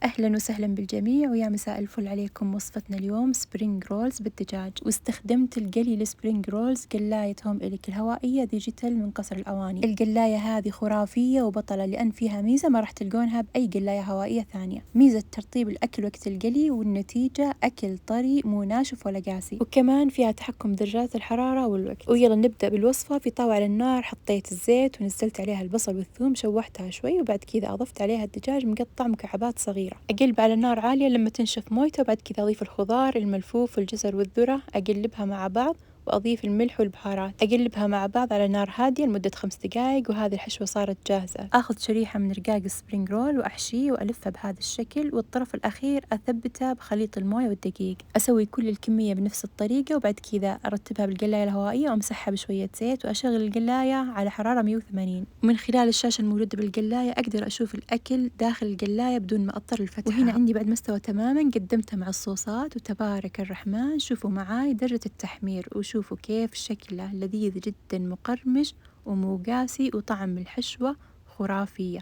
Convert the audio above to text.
أهلا وسهلا بالجميع ويا مساء الفل عليكم. وصفتنا اليوم سبرينج رولز بالدجاج، واستخدمت القلي لسبرينج رولز قلاية هوم إليك الهوائية ديجيتال من قصر الأواني. القلاية هذه خرافية وبطلة لأن فيها ميزة ما راح تلقونها بأي قلاية هوائية ثانية، ميزة ترطيب الأكل وقت القلي، والنتيجة أكل طري مو ناشف ولا قاسي، وكمان فيها تحكم درجات الحرارة والوقت. ويلا نبدأ بالوصفة. في طاوة على النار حطيت الزيت ونزلت عليها البصل والثوم، شوحتها شوي وبعد كذا أضفت عليها الدجاج مقطع مكعبات صغيرة. أقلب على نار عالية لما تنشف مويته، وبعد كذا أضيف الخضار الملفوف والجزر والذرة، أقلبها مع بعض وأضيف الملح والبهارات، أقلبها مع بعض على نار هادية لمدة 5 دقايق، وهذه الحشوة صارت جاهزة. آخذ شريحة من رقاق السبرينج رول وأحشيه وألفه بهذا الشكل، والطرف الأخير أثبته بخليط الموية والدقيق. أسوي كل الكمية بنفس الطريقة، وبعد كذا أرتبها بالقلاية الهوائية وأمسحها بشوية زيت، وأشغل القلاية على حرارة 180. ومن خلال الشاشة الموجودة بالقلاية أقدر أشوف الأكل داخل القلاية بدون ما أضطر لفتحها. وهنا عندي بعد ما استوى تماما قدمتها مع الصوصات، وتبارك الرحمن شوفوا معاي درجة التحمير، وشوفوا كيف شكله لذيذ جدا مقرمش ومو قاسي، وطعم الحشوة خرافية.